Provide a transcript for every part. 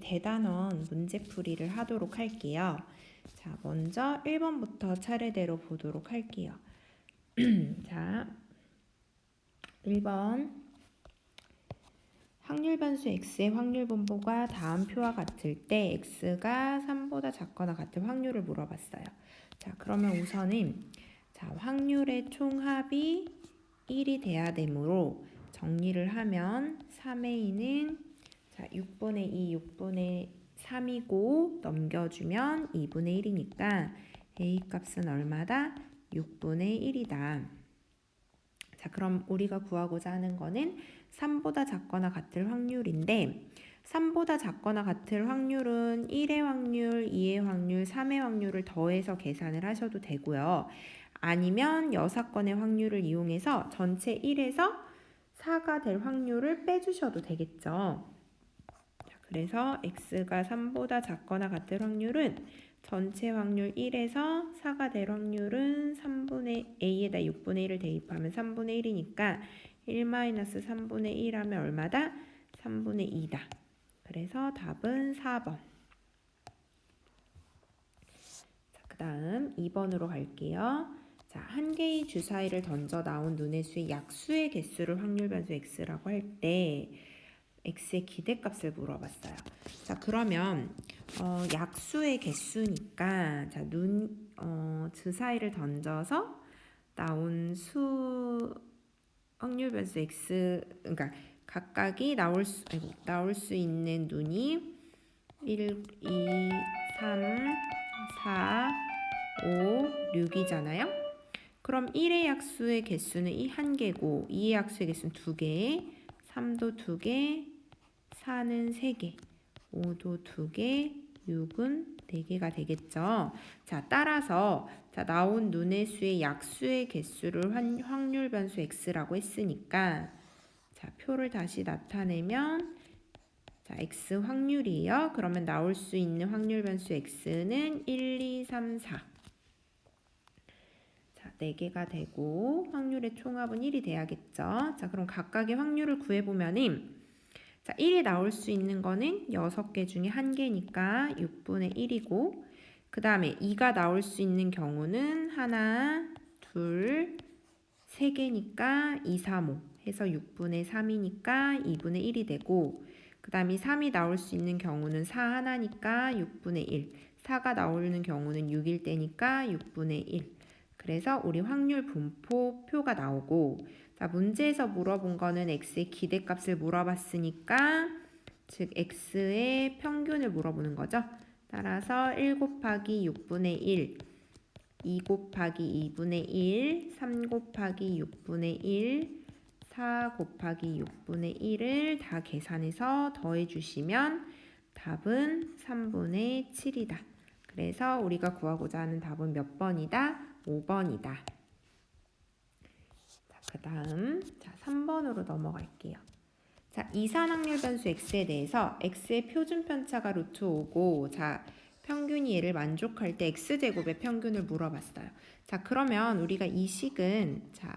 대단원 문제풀이를 하도록 할게요. 자, 먼저 1번부터 차례대로 보도록 할게요. 자, 1번 확률 변수 x의 확률 분포가 다음 표와 같을 때 x가 3보다 작거나 같을 확률을 물어봤어요. 자, 그러면 우선은 자, 확률의 총합이 1이 돼야 되므로 정리를 하면 3a는 자, 6분의 2, 6분의 3이고 넘겨주면 2분의 1이니까 a 값은 얼마다? 6분의 1이다. 자, 그럼 우리가 구하고자 하는 거는 3보다 작거나 같을 확률인데 3보다 작거나 같을 확률은 1의 확률, 2의 확률, 3의 확률을 더해서 계산을 하셔도 되고요. 아니면 여사건의 확률을 이용해서 전체 1에서 4가 될 확률을 빼주셔도 되겠죠. 자, 그래서 x가 3보다 작거나 같을 확률은 전체 확률 1에서 4가 될 확률은 3분의 a에다 6분의 1을 대입하면 3분의 1이니까 1-3분의 1 하면 얼마다? 3분의 2다. 그래서 답은 4번. 자, 그 다음 2번으로 갈게요. 자, 한 개의 주사위를 던져 나온 눈의 수의 약수의 개수를 확률 변수 x라고 할 때 x의 기대값을 물어봤어요. 자, 그러면 약수의 개수니까 자, 주사위를 던져서 나온 수 확률 변수 x 그러니까 각각이 나올 수 있는 눈이 1, 2, 3, 4, 5, 6이잖아요. 그럼 1의 약수의 개수는 이 한 개고 2의 약수의 개수는 2개, 3도 2개, 4는 3개, 5도 2개, 6은 4개가 되겠죠. 자, 따라서 자, 나온 눈의 수의 약수의 개수를 확률 변수 x라고 했으니까 자, 표를 다시 나타내면 자, x 확률이에요. 그러면 나올 수 있는 확률 변수 x는 1, 2, 3, 4. 자, 4개가 되고 확률의 총합은 1이 돼야겠죠. 자, 그럼 각각의 확률을 구해보면은 자, 1이 나올 수 있는 거는 6개 중에 1개니까 6분의 1이고 그 다음에 2가 나올 수 있는 경우는 하나, 둘, 3개니까 2, 3, 5 해서 6분의 3이니까 2분의 1이 되고 그 다음에 3이 나올 수 있는 경우는 4 하나니까 6분의 1 4가 나오는 경우는 6일 때니까 6분의 1 그래서 우리 확률 분포 표가 나오고 자, 문제에서 물어본 거는 x의 기대값을 물어봤으니까 즉 x의 평균을 물어보는 거죠. 따라서 1 곱하기 6분의 1 2 곱하기 2분의 1 3 곱하기 6분의 1 4 곱하기 6분의 1을 다 계산해서 더해주시면 답은 3분의 7이다. 그래서 우리가 구하고자 하는 답은 몇 번이다? 5번이다. 자, 그 다음 자, 3번으로 넘어갈게요. 자, 이산확률 변수 x에 대해서 x의 표준 편차가 루트 5고 자, 평균이 얘를 만족할 때 x제곱의 평균을 물어봤어요. 자, 그러면 우리가 이 식은 자,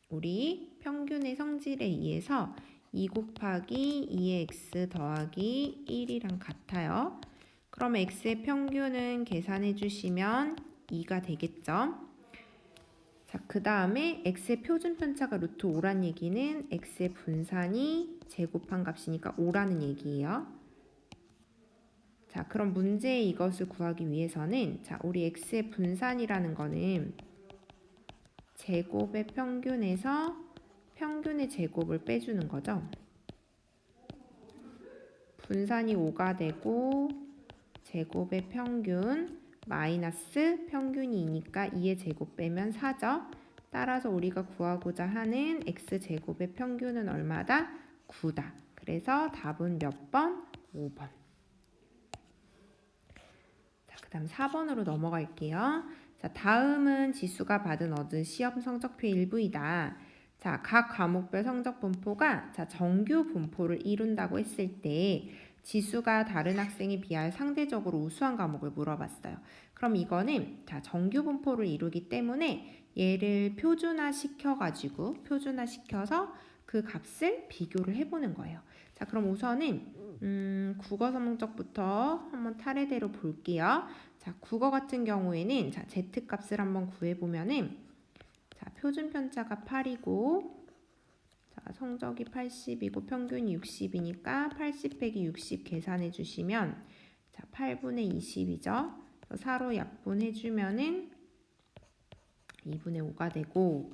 우리 평균의 성질에 의해서 2 곱하기 2의 x 더하기 1이랑 같아요. 그러면 x의 평균은 계산해 주시면 2가 되겠죠. 자, 그 다음에 x의 표준 편차가 루트 5란 얘기는 x의 분산이 제곱한 값이니까 5라는 얘기예요. 자, 그럼 문제에 이것을 구하기 위해서는 자, 우리 x의 분산이라는 거는 제곱의 평균에서 평균의 제곱을 빼주는 거죠. 분산이 5가 되고 제곱의 평균 마이너스 평균이 2니까 2의 제곱 빼면 4죠. 따라서 우리가 구하고자 하는 x제곱의 평균은 얼마다? 9다. 그래서 답은 몇 번? 5번. 자, 그 다음 4번으로 넘어갈게요. 자, 다음은 지수가 받은 얻은 시험 성적표의 일부이다. 자, 각 과목별 성적 분포가 자, 정규 분포를 이룬다고 했을 때 지수가 다른 학생에 비하여 상대적으로 우수한 과목을 물어봤어요. 그럼 이거는 자, 정규 분포를 이루기 때문에 얘를 표준화 시켜서 그 값을 비교를 해보는 거예요. 자, 자, 그럼 우선은 국어 성적부터 한번 차례대로 볼게요. 자, 국어 같은 경우에는 자, Z 값을 한번 구해보면은 자, 표준 편차가 8이고 자, 성적이 80이고 평균이 60이니까 80 빼기 60 계산해 주시면 자, 8분의 20이죠. 4로 약분해 주면은 2분의 5가 되고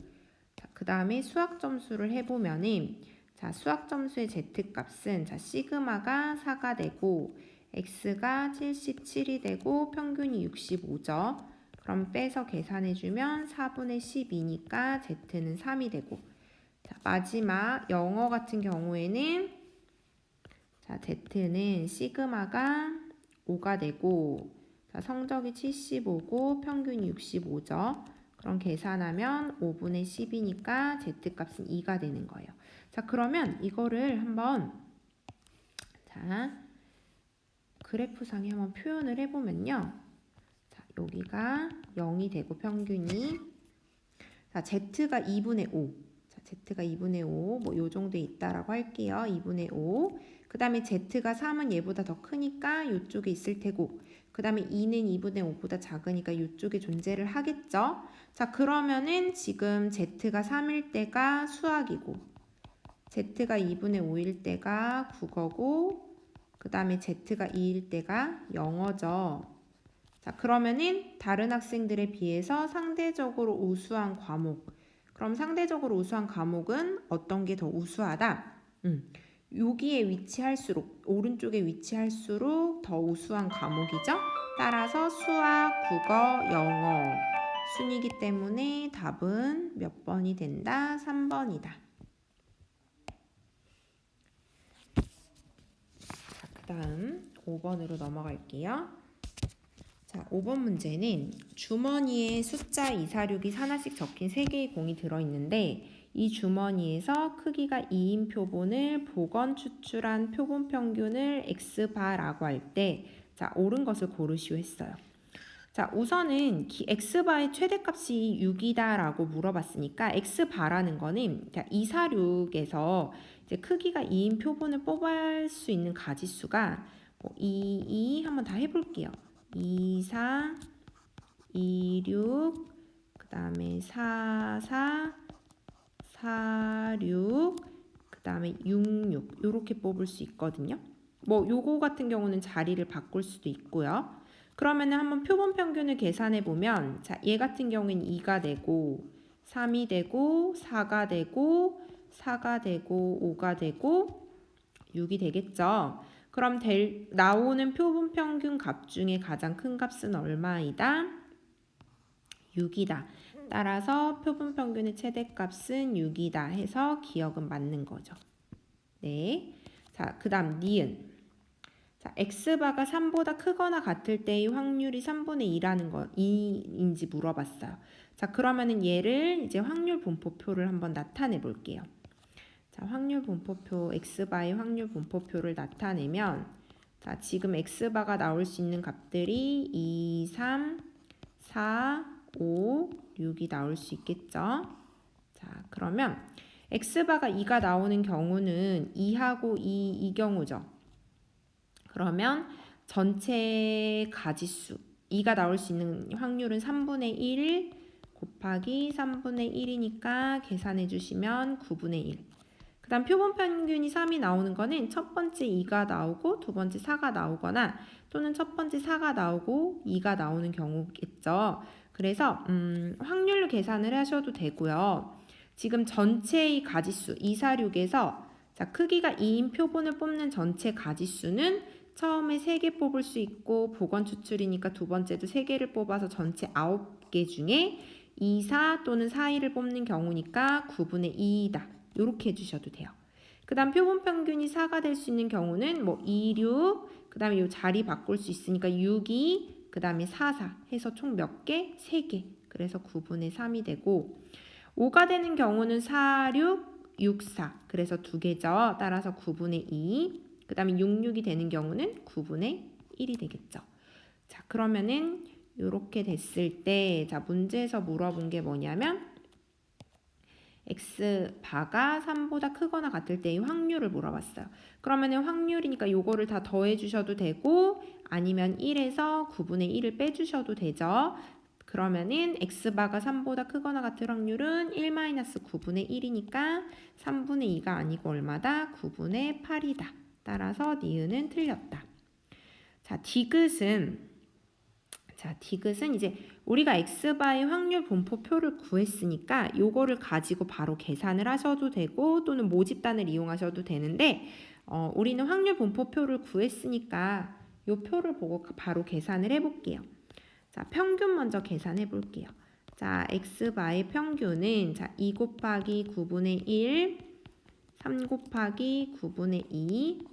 자, 그 다음에 수학 점수를 해보면은 자, 수학 점수의 Z 값은 자, 시그마가 4가 되고 X가 77이 되고 평균이 65죠. 그럼 빼서 계산해주면 4분의 12니까 Z는 3이 되고 자, 마지막 영어 같은 경우에는 자, Z는 시그마가 5가 되고 자, 성적이 75고 평균이 65죠. 그럼 계산하면 5분의 10이니까 Z값은 2가 되는 거예요. 자, 그러면 이거를 한번 자, 그래프상에 한번 표현을 해보면요. 자, 여기가 0이 되고 평균이 자, Z가 2분의 5 자, Z가 2분의 5 뭐 요 정도에 있다라고 할게요. 2분의 5 그 다음에 Z가 3은 얘보다 더 크니까 이쪽에 있을 테고 그 다음에 2는 2분의 5보다 작으니까 이쪽에 존재를 하겠죠. 자, 그러면은 지금 Z가 3일 때가 수학이고 Z가 2분의 5일 때가 국어고 그 다음에 Z가 2일 때가 영어죠. 자, 그러면은 다른 학생들에 비해서 상대적으로 우수한 과목 그럼 상대적으로 우수한 과목은 어떤 게 더 우수하다? 여기에 위치할수록 오른쪽에 위치할수록 더 우수한 과목이죠. 따라서 수학, 국어, 영어 순이기 때문에 답은 몇 번이 된다? 3번이다. 자, 그 다음 5번으로 넘어갈게요. 자, 5번 문제는 주머니에 숫자 246이 하나씩 적힌 3개의 공이 들어있는데 이 주머니에서 크기가 2인 표본을 복원 추출한 표본 평균을 X바라고 할 때 자, 옳은 것을 고르시오 했어요. 자, 우선은 X바의 최대값이 6이다 라고 물어봤으니까 X바라는 거는 246에서 이제 크기가 2인 표본을 뽑을 수 있는 가지수가 뭐 2 한번 다 해볼게요. 2, 4, 2, 6, 그 다음에 4, 4, 4, 6, 그 다음에 6, 6 이렇게 뽑을 수 있거든요. 뭐 요거 같은 경우는 자리를 바꿀 수도 있고요. 그러면은 한번 표본 평균을 계산해 보면 자, 얘 같은 경우는 2가 되고 3이 되고 4가 되고 4가 되고 5가 되고 6이 되겠죠. 그럼 나오는 표본 평균 값 중에 가장 큰 값은 얼마이다? 6이다. 따라서 표본 평균의 최대값은 6이다 해서 기억은 맞는 거죠. 네. 자, 그 다음 니은. 자, X바가 3보다 크거나 같을 때의 확률이 3분의 2인지 물어봤어요. 자, 그러면은 얘를 이제 확률 분포표를 한번 나타내 볼게요. 자, 확률 분포표, X바의 확률 분포표를 나타내면 자, 지금 X바가 나올 수 있는 값들이 2, 3, 4, 5, 6이 나올 수 있겠죠. 자, 그러면 X바가 2가 나오는 경우는 2하고 2 이 경우죠. 그러면 전체 가지수 2가 나올 수 있는 확률은 3분의 1 곱하기 3분의 1이니까 계산해 주시면 9분의 1. 그 다음 표본 평균이 3이 나오는 거는 첫 번째 2가 나오고 두 번째 4가 나오거나 또는 첫 번째 4가 나오고 2가 나오는 경우겠죠. 그래서 확률로 계산을 하셔도 되고요. 지금 전체의 가지수 246에서 자, 크기가 2인 표본을 뽑는 전체 가지수는 처음에 3개 뽑을 수 있고 복원 추출이니까 두 번째도 3개를 뽑아서 전체 9개 중에 2, 4 또는 4, 2를 뽑는 경우니까 9분의 2이다. 이렇게 해주셔도 돼요. 그 다음 표본 평균이 4가 될 수 있는 경우는 뭐 2, 6, 그 다음에 이 자리 바꿀 수 있으니까 6, 2, 그 다음에 4, 4 해서 총 몇 개? 3개. 그래서 9분의 3이 되고 5가 되는 경우는 4, 6, 6, 4 그래서 2개죠. 따라서 9분의 2. 그 다음에 6, 6이 되는 경우는 9분의 1이 되겠죠. 자, 그러면은 이렇게 됐을 때 자, 문제에서 물어본 게 뭐냐면 x바가 3보다 크거나 같을 때의 확률을 물어봤어요. 그러면은 확률이니까 요거를 다 더해 주셔도 되고 아니면 1에서 9분의 1을 빼주셔도 되죠. 그러면은 x바가 3보다 크거나 같을 확률은 1-9분의 1이니까 3분의 2가 아니고 얼마다? 9분의 8이다. 따라서 니은은 틀렸다. 자, 디귿은 이제 우리가 x바의 확률 분포표를 구했으니까 요거를 가지고 바로 계산을 하셔도 되고 또는 모집단을 이용하셔도 되는데 우리는 확률 분포표를 구했으니까 요 표를 보고 바로 계산을 해볼게요. 자, 평균 먼저 계산해 볼게요. 자, x바의 평균은 2 곱하기 9분의 1, 3 곱하기 9분의 2,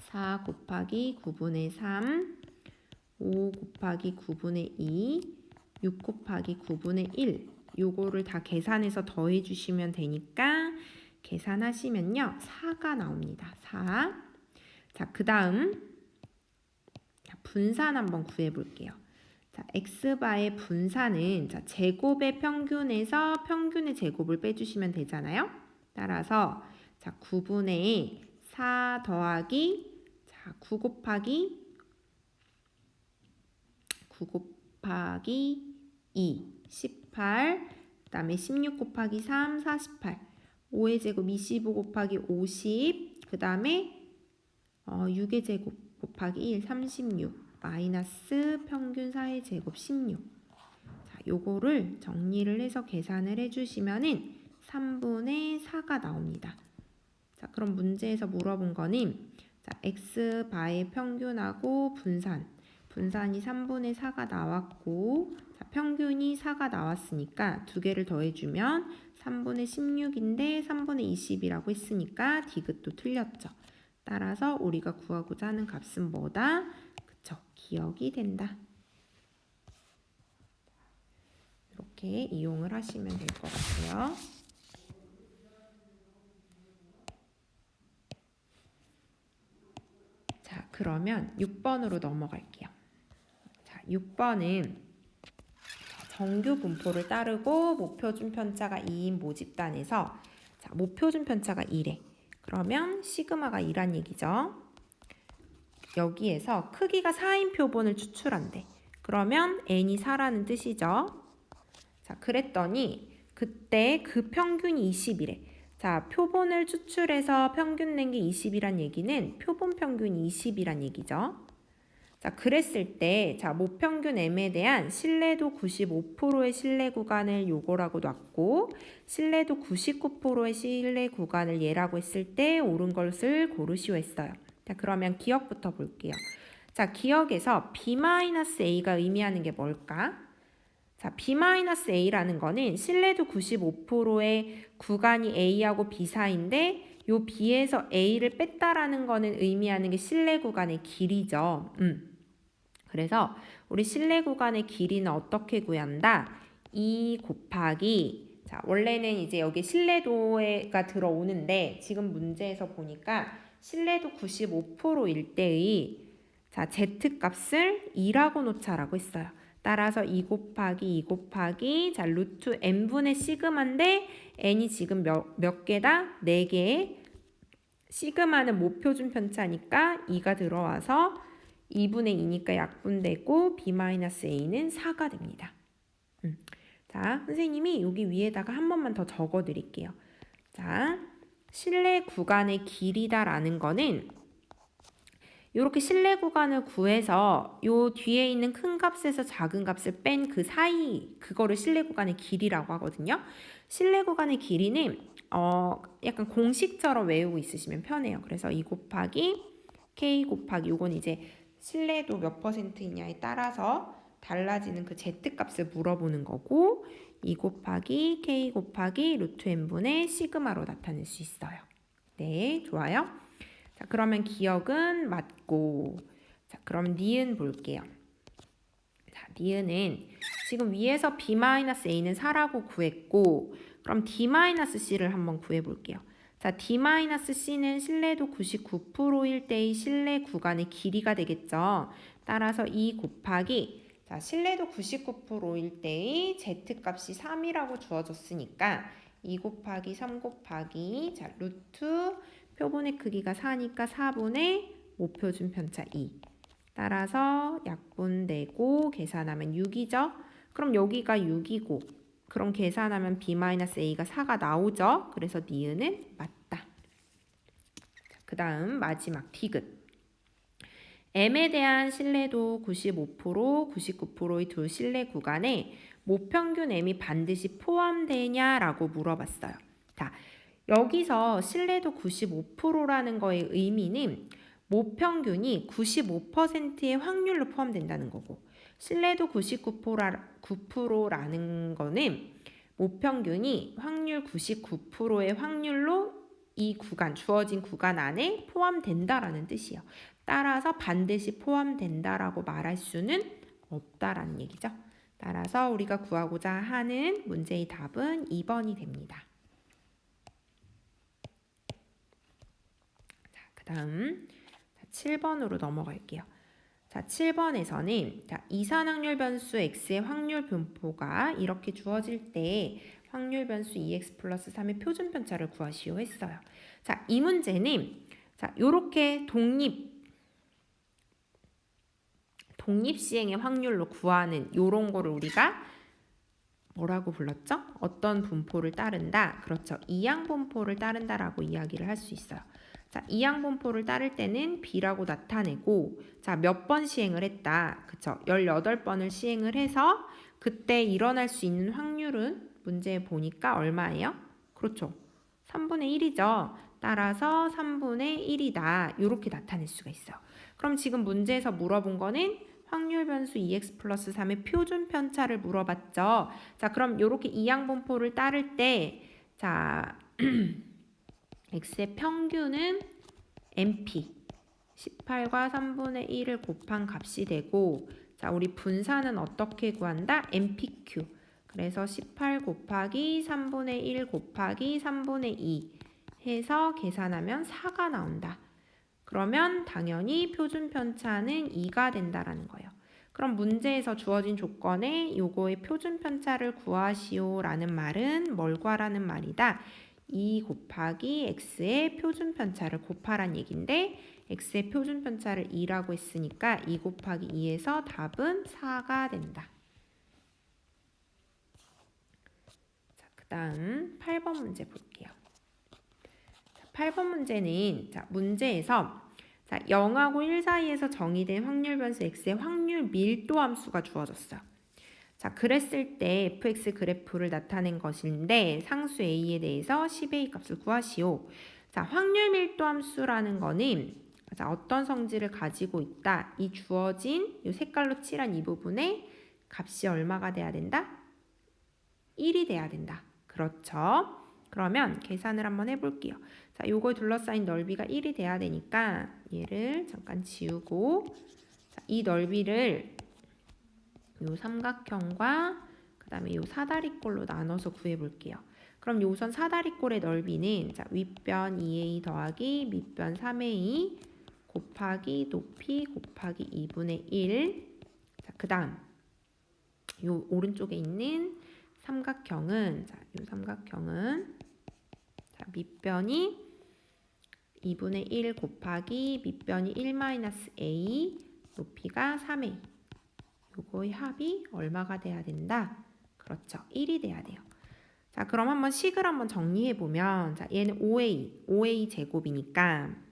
4 곱하기 9분의 3, 5 곱하기 9분의 2, 6 곱하기 9분의 1 요거를 다 계산해서 더해 주시면 되니까 계산하시면요 4가 나옵니다. 4. 자, 그 다음 분산 한번 구해 볼게요. 자, x바의 분산은 제곱의 평균에서 평균의 제곱을 빼주시면 되잖아요. 따라서 9분의 4 더하기 9 곱하기 2, 18, 그 다음에 16 곱하기 3, 48, 5의 제곱 25 곱하기 50, 그 다음에 6의 제곱 곱하기 1, 36, 마이너스 평균 4의 제곱 16. 자, 요거를 정리를 해서 계산을 해주시면은 3분의 4가 나옵니다. 자, 그럼 문제에서 물어본 거는 x바의 평균하고 분산이 3분의 4가 나왔고 평균이 4가 나왔으니까 두 개를 더해주면 3분의 16인데 3분의 20이라고 했으니까 디귿도 틀렸죠. 따라서 우리가 구하고자 하는 값은 뭐다? 그쵸, 기억이 된다. 이렇게 이용을 하시면 될 것 같아요. 자, 그러면 6번으로 넘어갈게요. 6번은 정규 분포를 따르고 목표준 편차가 2인 모집단에서 목표준 편차가 1에 그러면 시그마가 2란 얘기죠. 여기에서 크기가 4인 표본을 추출한대. 그러면 n이 4라는 뜻이죠. 자, 그랬더니 그때 그 평균이 20이래. 자, 표본을 추출해서 평균 낸 게 20이란 얘기는 표본 평균이 20이란 얘기죠. 자, 그랬을 때 모평균 m에 대한 신뢰도 95%의 신뢰 구간을 요거라고 놨고 신뢰도 99%의 신뢰 구간을 얘라고 했을 때 옳은 것을 고르시오 했어요. 자, 그러면 기억부터 볼게요. 자, 기억에서 B-A가 의미하는 게 뭘까? 자, B-A라는 거는 신뢰도 95%의 구간이 A하고 B 사이인데 요 B에서 A를 뺐다라는 거는 의미하는 게 신뢰 구간의 길이죠. 그래서 우리 신뢰 구간의 길이는 어떻게 구한다? 2 곱하기 원래는 이제 여기 신뢰도가 들어오는데 지금 문제에서 보니까 신뢰도 95%일 때의 Z값을 2라고 놓자라고 했어요. 따라서 2 곱하기 2 곱하기 루트 n분의 시그마인데 n이 지금 몇 개다? 4개. 시그마는 모표준 편차니까 2가 들어와서 2분의 2니까 약분되고 B-A는 4가 됩니다. 자, 선생님이 여기 위에다가 한 번만 더 적어 드릴게요. 자, 신뢰 구간의 길이다라는 거는 이렇게 신뢰 구간을 구해서 요 뒤에 있는 큰 값에서 작은 값을 뺀 그 사이 그거를 신뢰 구간의 길이라고 하거든요. 신뢰 구간의 길이는 약간 공식처럼 외우고 있으시면 편해요. 그래서 2 곱하기 K 곱하기 요건 이제 신뢰도 몇 %냐에 따라서 달라지는 그 Z값을 물어보는 거고 2 곱하기 K 곱하기 루트 n분의 시그마로 나타낼 수 있어요. 네, 좋아요. 자, 그러면 기억은 맞고 자, 그럼 니은 볼게요. 자, 니은은 지금 위에서 B-A는 4라고 구했고 그럼 D-C를 한번 구해볼게요. 자, D-C는 신뢰도 99%일 때의 신뢰 구간의 길이가 되겠죠. 따라서 2 곱하기 신뢰도 99%일 때의 Z값이 3이라고 주어졌으니까 2 곱하기 3 곱하기 자 루트 표본의 크기가 4니까 4분의 모표준 편차 2. 따라서 약분되고 계산하면 6이죠. 그럼 여기가 6이고 그럼 계산하면 b-a가 4가 나오죠. 그래서 니은은 맞다. 그 다음 마지막 디귿. M에 대한 신뢰도 95%, 99%의 두 신뢰 구간에 모평균 M이 반드시 포함되냐라고 물어봤어요. 자, 여기서 신뢰도 95%라는 거의 의미는 모평균이 95%의 확률로 포함된다는 거고 신뢰도 99%라는 거는 모평균이 확률 99%의 확률로 이 구간, 주어진 구간 안에 포함된다라는 뜻이에요. 따라서 반드시 포함된다라고 말할 수는 없다라는 얘기죠. 따라서 우리가 구하고자 하는 문제의 답은 2번이 됩니다. 자, 그 다음 7번으로 넘어갈게요. 자, 7번에서는 자, 이산확률 변수 x의 확률 분포가 이렇게 주어질 때 확률 변수 2x 플러스 3의 표준 편차를 구하시오 했어요. 자, 이 문제는 자, 요렇게 독립 시행의 확률로 구하는 요런 거를 우리가 뭐라고 불렀죠? 어떤 분포를 따른다? 그렇죠. 이항 분포를 따른다라고 이야기를 할 수 있어요. 자, 이항 분포를 따를 때는 B라고 나타내고 자, 몇 번 시행을 했다. 그쵸? 18번을 시행을 해서 그때 일어날 수 있는 확률은 문제에 보니까 얼마예요? 그렇죠. 3분의 1이죠. 따라서 3분의 1이다. 이렇게 나타낼 수가 있어요. 그럼 지금 문제에서 물어본 거는 확률 변수 2x 플러스 3의 표준 편차를 물어봤죠. 자, 그럼 이렇게 이항 분포를 따를 때 자, x의 평균은 NP 18과 3분의 1을 곱한 값이 되고 자, 우리 분산은 어떻게 구한다? NPQ 그래서 18 곱하기 3분의 1 곱하기 3분의 2 해서 계산하면 4가 나온다. 그러면 당연히 표준 편차는 2가 된다라는 거예요. 그럼 문제에서 주어진 조건에 요거의 표준 편차를 구하시오라는 말은 뭘 구하라는 말이다? 2 곱하기 x의 표준 편차를 곱하란 얘긴데 x의 표준 편차를 2라고 했으니까 2 곱하기 2에서 답은 4가 된다. 자, 그 다음 8번 문제 볼게요. 8번 문제는 자, 문제에서 자, 0하고 1 사이에서 정의된 확률 변수 x의 확률 밀도 함수가 주어졌어요. 자, 그랬을 때 fx 그래프를 나타낸 것인데 상수 a에 대해서 10a 값을 구하시오. 자, 확률 밀도 함수라는 거는 자, 어떤 성질을 가지고 있다. 이 주어진 이 색깔로 칠한 이 부분에 값이 얼마가 돼야 된다? 1이 돼야 된다. 그렇죠? 그러면 계산을 한번 해볼게요. 자, 요걸 둘러싸인 넓이가 1이 돼야 되니까 얘를 잠깐 지우고 자, 이 넓이를 요 삼각형과 그 다음에 요 사다리꼴로 나눠서 구해볼게요. 그럼 요 우선 사다리꼴의 넓이는 자, 윗변 2a 더하기 밑변 3a 곱하기 높이 곱하기 2분의 1 자, 그 다음 요 오른쪽에 있는 삼각형은 자, 요 삼각형은 자, 밑변이 2분의 1 곱하기 밑변이 1-a 높이가 3a 요거의 합이 얼마가 돼야 된다? 그렇죠. 1이 돼야 돼요. 자, 그럼 한번 식을 한번 정리해 보면 자, 얘는 5a 제곱이니까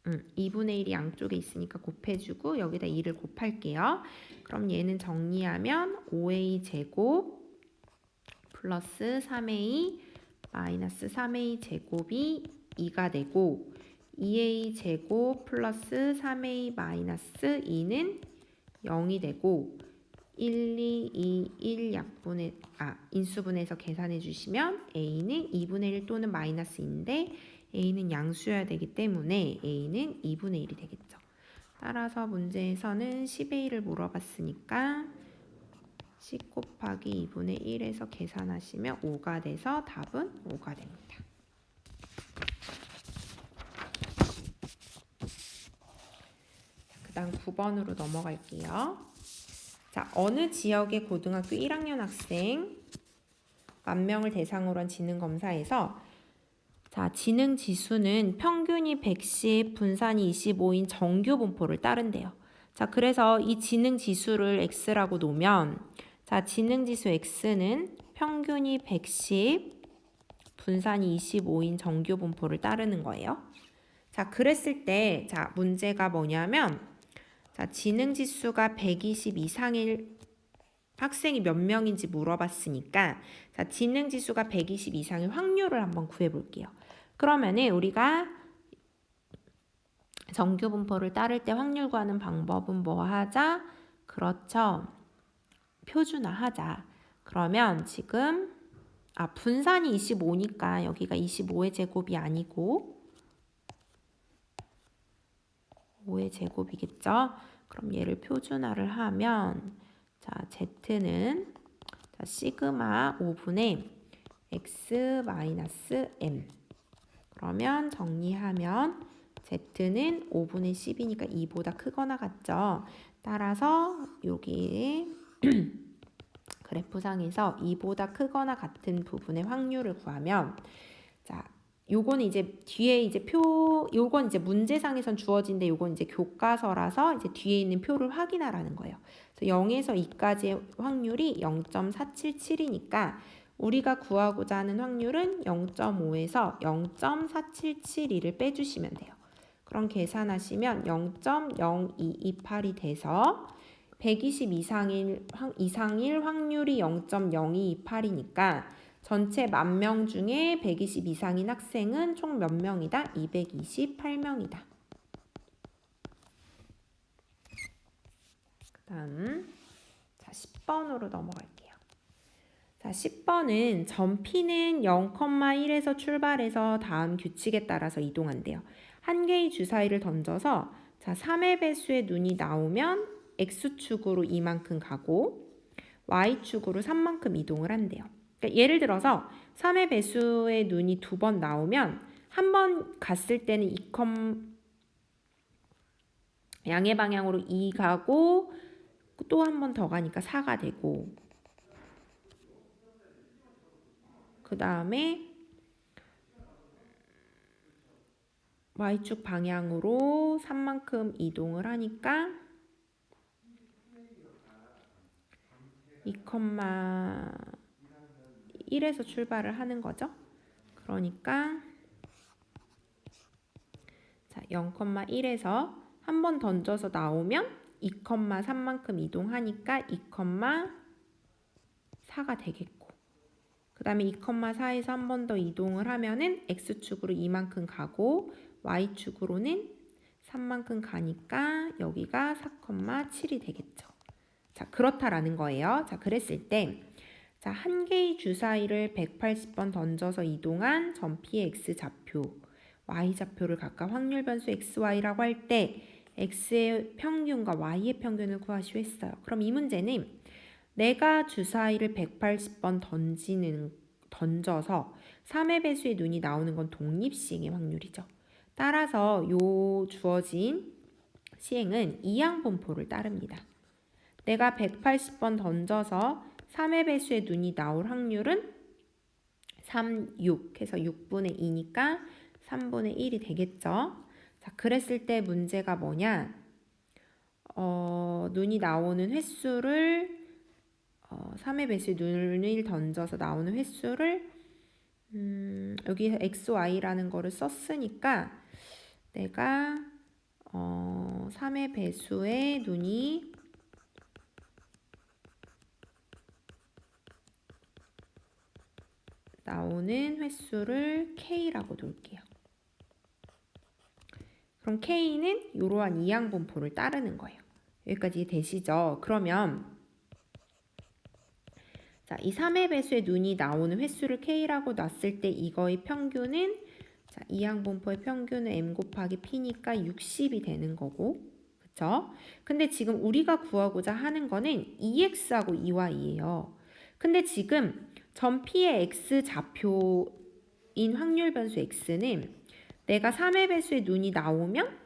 2분의 1이 양쪽에 있으니까 곱해주고 여기다 2를 곱할게요. 그럼 얘는 정리하면 5a 제곱 플러스 3a 마이너스 3a 제곱이 2가 되고 2a 제곱 플러스 3a 마이너스 2는 0이 되고 1, 2, 2, 1 인수분해해서 계산해 주시면 a는 2분의 1 또는 마이너스 2인데 a는 양수여야 되기 때문에 a는 2분의 1이 되겠죠. 따라서 문제에서는 10a를 물어봤으니까 10 곱하기 2분의 1에서 계산하시면 5가 돼서 답은 5가 됩니다. 그 다음 9번으로 넘어갈게요. 자, 어느 지역의 고등학교 1학년 학생 만명을 대상으로 한 지능검사에서 자, 지능지수는 평균이 110, 분산이 25인 정규분포를 따른대요. 자, 그래서 이 지능지수를 x라고 놓으면 자, 지능지수 x는 평균이 110, 분산이 25인 정규분포를 따르는 거예요. 자, 그랬을 때 자, 문제가 뭐냐면 자, 지능지수가 120 이상일 학생이 몇 명인지 물어봤으니까 자, 지능지수가 120 이상의 확률을 한번 구해볼게요. 그러면은 우리가 정규분포를 따를 때 확률 구하는 방법은 뭐 하자? 그렇죠. 표준화하자. 그러면 지금 분산이 25니까 여기가 25의 제곱이 아니고 5의 제곱이겠죠? 그럼 얘를 표준화를 하면 자, Z는 자, 시그마 5분의 x-m 그러면 정리하면 Z는 5분의 10이니까 2보다 크거나 같죠? 따라서 여기 그래프상에서 2보다 크거나 같은 부분의 확률을 구하면 자, 요거는 이제 뒤에 이제 요건 이제 문제상에선 주어진데 요건 이제 교과서라서 이제 뒤에 있는 표를 확인하라는 거예요. 그래서 0에서 2까지의 확률이 0.477이니까 우리가 구하고자 하는 확률은 0.5에서 0.4772를 빼주시면 돼요. 그럼 계산하시면 0.0228이 돼서 120 이상일 확률이 0.0228이니까 전체 10,000명 중에 120 이상인 학생은 총 몇 명이다? 228명이다. 그 다음 자 10번으로 넘어갈게요. 자 10번은 점 P는 0,1에서 출발해서 다음 규칙에 따라서 이동한대요. 한 개의 주사위를 던져서 자 3의 배수의 눈이 나오면 X축으로 이만큼 가고 Y축으로 3만큼 이동을 한대요. 그러니까 예를 들어서 3의 배수의 눈이 2번 나오면 한 번 갔을 때는 2, 양의 방향으로 2 가고 또 한 번 더 가니까 4가 되고 그 다음에 Y축 방향으로 3만큼 이동을 하니까 2,1에서 출발을 하는 거죠. 그러니까 자 0,1에서 한 번 던져서 나오면 2,3만큼 이동하니까 2,4가 되겠고 그 다음에 2,4에서 한 번 더 이동을 하면은 X축으로 이만큼 가고 Y축으로는 3만큼 가니까 여기가 4,7이 되겠죠. 자, 그렇다라는 거예요. 자, 그랬을 때 자, 한 개의 주사위를 180번 던져서 이동한 점 P의 X좌표, Y좌표를 각각 확률 변수 XY라고 할 때 X의 평균과 Y의 평균을 구하시오 했어요. 그럼 이 문제는 내가 주사위를 180번 던져서 3의 배수의 눈이 나오는 건 독립시행의 확률이죠. 따라서 요 주어진 시행은 이항분포를 따릅니다. 내가 180번 던져서 3의 배수의 눈이 나올 확률은 3, 6 해서 6분의 2니까 3분의 1이 되겠죠. 자, 그랬을 때 문제가 뭐냐? 눈이 나오는 횟수를 3의 배수의 눈을 던져서 나오는 횟수를 여기서 XY라는 거를 썼으니까 내가 3의 배수의 눈이 나오는 횟수를 K라고 놓을게요. 그럼 K는 이러한 이항분포를 따르는 거예요. 여기까지 되시죠? 그러면 자, 이 3의 배수의 눈이 나오는 횟수를 K라고 놨을 때 이거의 평균은 자, 이항분포의 평균은 M 곱하기 P니까 60이 되는 거고 그쵸? 근데 지금 우리가 구하고자 하는 거는 2X하고 2Y예요. 근데 지금 점 P의 X좌표인 확률 변수 X는 내가 3의 배수의 눈이 나오면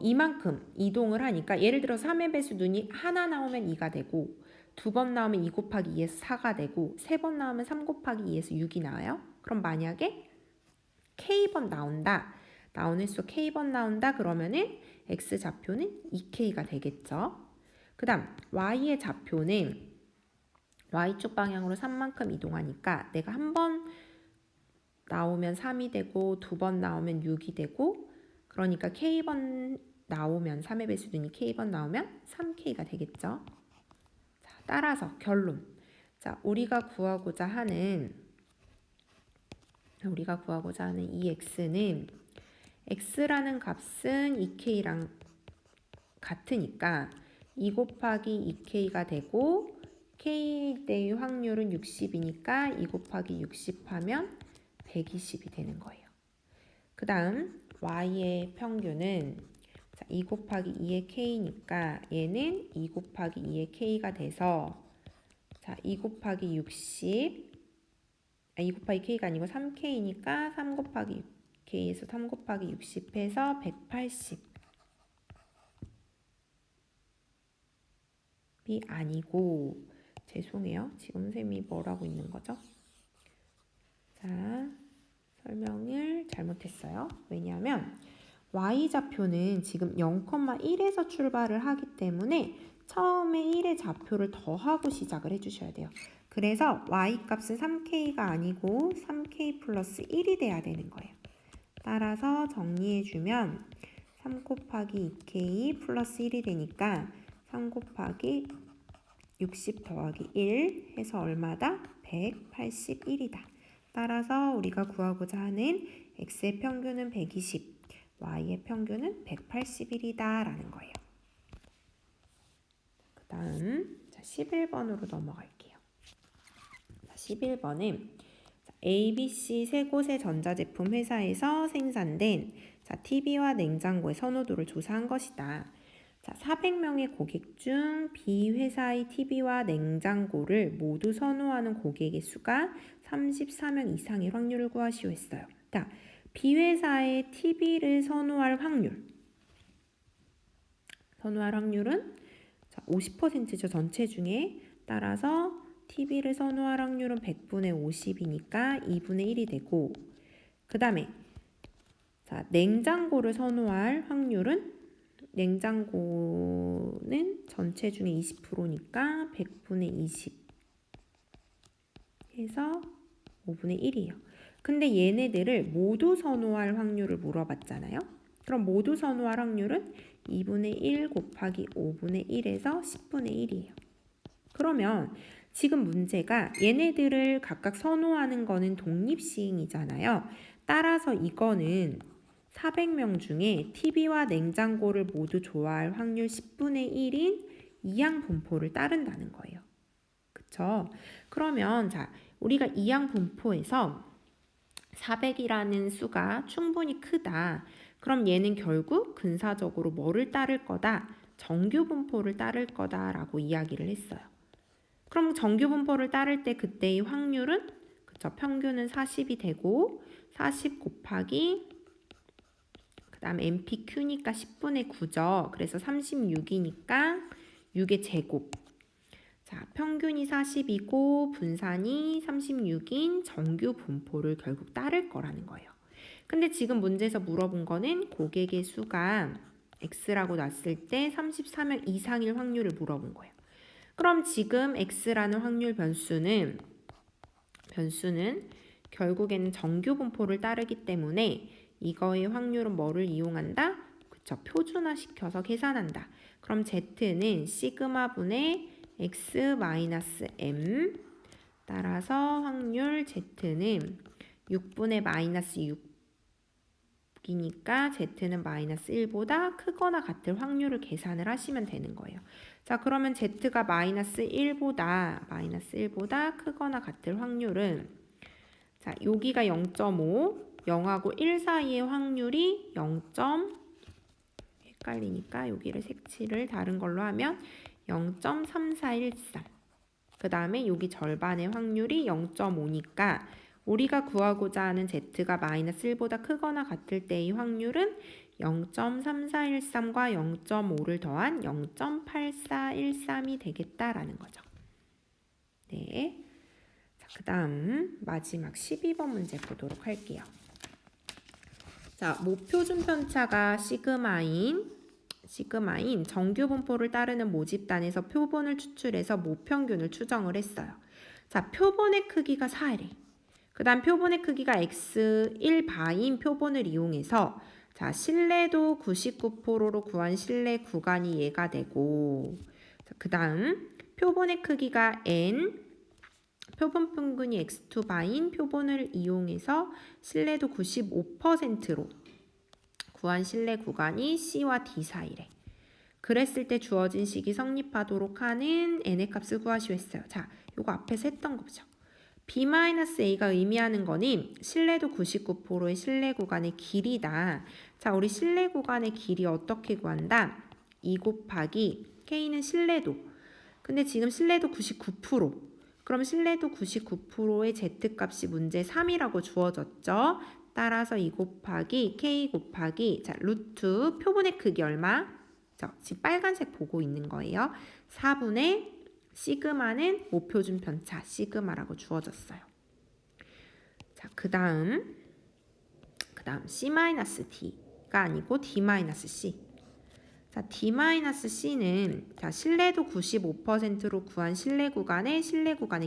이만큼 이동을 하니까 예를 들어 3의 배수 눈이 하나 나오면 2가 되고 두 번 나오면 2 곱하기 2에서 4가 되고 세 번 나오면 3 곱하기 2에서 6이 나와요. 그럼 만약에 K번 나온다. 나오는 수 K번 나온다. 그러면은 X좌표는 2K가 되겠죠. 그 다음 Y의 좌표는 Y축 방향으로 3만큼 이동하니까 내가 한 번 나오면 3이 되고 두 번 나오면 6이 되고 그러니까 K번 나오면 3의 배수든지 K번 나오면 3K가 되겠죠. 자, 따라서 결론. 자, 우리가 구하고자 하는 이 x는 x라는 값은 2k랑 같으니까 2 곱하기 2k가 되고 k 때의 확률은 60이니까 2 곱하기 60 하면 120이 되는 거예요. 그 다음 y의 평균은 2 곱하기 2의 k니까 얘는 2 곱하기 2의 k가 돼서 2 곱하기 60 2 곱하기 k가 아니고 3k니까 3 곱하기 k에서 3 곱하기 60 해서 180이 아니고 죄송해요. 지금 선생님이 뭐라고 있는 거죠? 자, 설명을 잘못했어요. 왜냐하면 y좌표는 지금 0,1에서 출발을 하기 때문에 처음에 1의 좌표를 더하고 시작을 해주셔야 돼요. 그래서 y값은 3k가 아니고 3k 플러스 1이 돼야 되는 거예요. 따라서 정리해주면 3 곱하기 2k 플러스 1이 되니까 3 곱하기 60 더하기 1 해서 얼마다? 181이다. 따라서 우리가 구하고자 하는 x의 평균은 120, y의 평균은 181이다 라는 거예요. 그 다음 11번으로 넘어갈게요. 11번은 ABC 세 곳의 전자제품 회사에서 생산된 TV와 냉장고의 선호도를 조사한 것이다. 400명의 고객 중 B 회사의 TV와 냉장고를 모두 선호하는 고객의 수가 34명 이상의 확률을 구하시오 했어요. B 회사의 TV를 선호할 확률은 50%죠. 전체 중에. 따라서 TV를 선호할 확률은 100분의 50이니까 2분의 1이 되고 그 다음에 냉장고를 선호할 확률은 냉장고는 전체 중에 20%니까 100분의 20 해서 5분의 1이에요. 근데 얘네들을 모두 선호할 확률을 물어봤잖아요. 그럼 모두 선호할 확률은 2분의 1 곱하기 5분의 1에서 10분의 1이에요. 그러면 지금 문제가 얘네들을 각각 선호하는 거는 독립시행이잖아요. 따라서 이거는 400명 중에 TV와 냉장고를 모두 좋아할 확률 10분의 1인 이항 분포를 따른다는 거예요. 그쵸? 그러면 우리가 이항 분포에서 400이라는 수가 충분히 크다. 그럼 얘는 결국 근사적으로 뭐를 따를 거다? 정규 분포를 따를 거다라고 이야기를 했어요. 그럼 정규 분포를 따를 때 그때의 확률은 평균은 40이 되고 40 곱하기 그 다음 MPQ니까 10분의 9죠. 그래서 36이니까 6의 제곱. 평균이 40이고 분산이 36인 정규 분포를 결국 따를 거라는 거예요. 근데 지금 문제에서 물어본 거는 고객의 수가 X라고 놨을 때 34명 이상일 확률을 물어본 거예요. 그럼 지금 X라는 확률 변수는 결국에는 정규 분포를 따르기 때문에 이거의 확률은 뭐를 이용한다? 그쵸, 표준화시켜서 계산한다. 그럼 Z는 시그마분의 X-M 따라서 확률 Z는 6분의 마이너스 6이니까 Z는 마이너스 1보다 크거나 같을 확률을 계산을 하시면 되는 거예요. 그러면 Z가 마이너스 1보다 크거나 같을 확률은 여기가 0.5 0하고 1 사이의 확률이 0. 헷갈리니까 여기를 색칠을 다른 걸로 하면 0.3413. 그 다음에 여기 절반의 확률이 0.5니까 우리가 구하고자 하는 Z가 마이너스 1보다 크거나 같을 때의 확률은 0.3413과 0.5를 더한 0.8413이 되겠다라는 거죠. 네. 자, 그 다음 마지막 12번 문제 보도록 할게요. 자, 모표준 편차가 시그마인 정규 분포를 따르는 모집단에서 표본을 추출해서 모평균을 추정을 했어요. 자, 표본의 크기가 4래. 그 다음 표본의 크기가 x1바인 표본을 이용해서 자, 신뢰도 99%로 구한 신뢰 구간이 얘가 되고, 그 다음 표본의 크기가 n, 표본 평균이 x2바인 표본을 이용해서 신뢰도 95%로 구한 신뢰 구간이 C와 D 사이래. 그랬을 때 주어진 식이 성립하도록 하는 n의 값을 구하시오 했어요. 자, 요거 앞에서 했던 거죠. B-A가 의미하는 거는 신뢰도 99%의 신뢰 구간의 길이다. 자, 우리 신뢰 구간의 길이 어떻게 구한다? 2 곱하기 K는 신뢰도. 근데 지금 신뢰도 99%. 그럼 신뢰도 99%의 Z값이 문제 3이라고 주어졌죠. 따라서 2 곱하기 K 곱하기 자, 루트 표본의 크기 얼마? 지금 빨간색 보고 있는 거예요. 4분의 시그마는 모표준 편차 시그마라고 주어졌어요. 자, 그 다음 C-D가 아니고 D-C. 자, D-C는 자, 신뢰도 95%로 구한 신뢰 구간의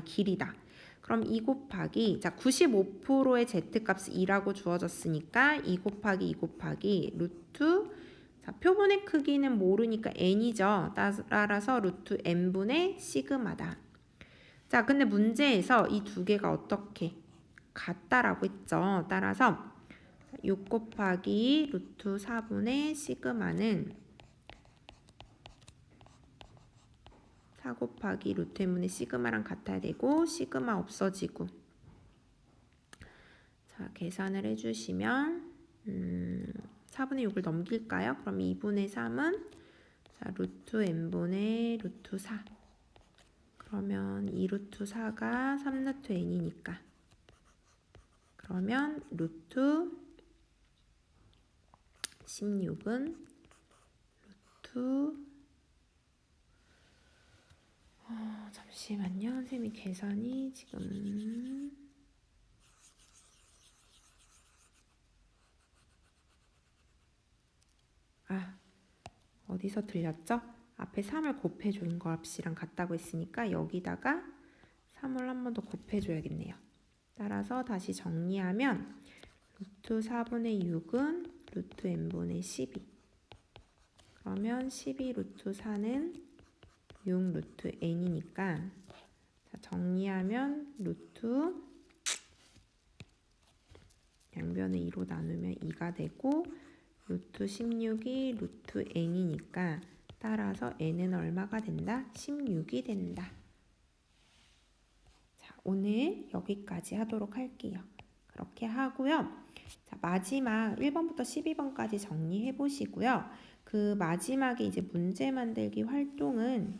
길이다. 그럼 2 곱하기 자, 95%의 Z값이 2라고 주어졌으니까 2 곱하기 루트 자, 표본의 크기는 모르니까 n이죠. 따라서 루트 n분의 시그마다. 자, 근데 문제에서 이 두 개가 어떻게 같다라고 했죠. 따라서 6 곱하기 루트 4분의 시그마는 4 곱하기 루트 n분의 시그마랑 같아야 되고 시그마 없어지고 자, 계산을 해주시면 4분의 6을 넘길까요? 그럼 2분의 3은 자, 루트 n분의 루트 4 그러면 2 루트 4가 3 루트 n이니까 그러면 루트 16은 루트 잠시만요. 선생님이 계산이 지금 어디서 들렸죠? 앞에 3을 곱해준 값이랑 같다고 했으니까 여기다가 3을 한 번 더 곱해줘야겠네요. 따라서 다시 정리하면 루트 4분의 6은 루트 n분의 12 그러면 12 루트 4는 6 루트 n이니까 자, 정리하면 루트 양변을 2로 나누면 2가 되고 루트 16이 루트 n이니까 따라서 n은 얼마가 된다? 16이 된다. 자, 오늘 여기까지 하도록 할게요. 그렇게 하고요. 자, 마지막 1번부터 12번까지 정리해 보시고요. 그 마지막에 이제 문제 만들기 활동은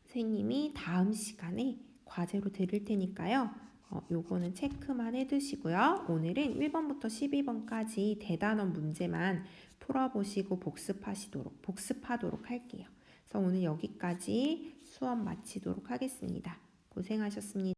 선생님이 다음 시간에 과제로 드릴 테니까요. 요거는 체크만 해두시고요. 오늘은 1번부터 12번까지 대단원 문제만 풀어보시고 복습하도록 할게요. 그래서 오늘 여기까지 수업 마치도록 하겠습니다. 고생하셨습니다.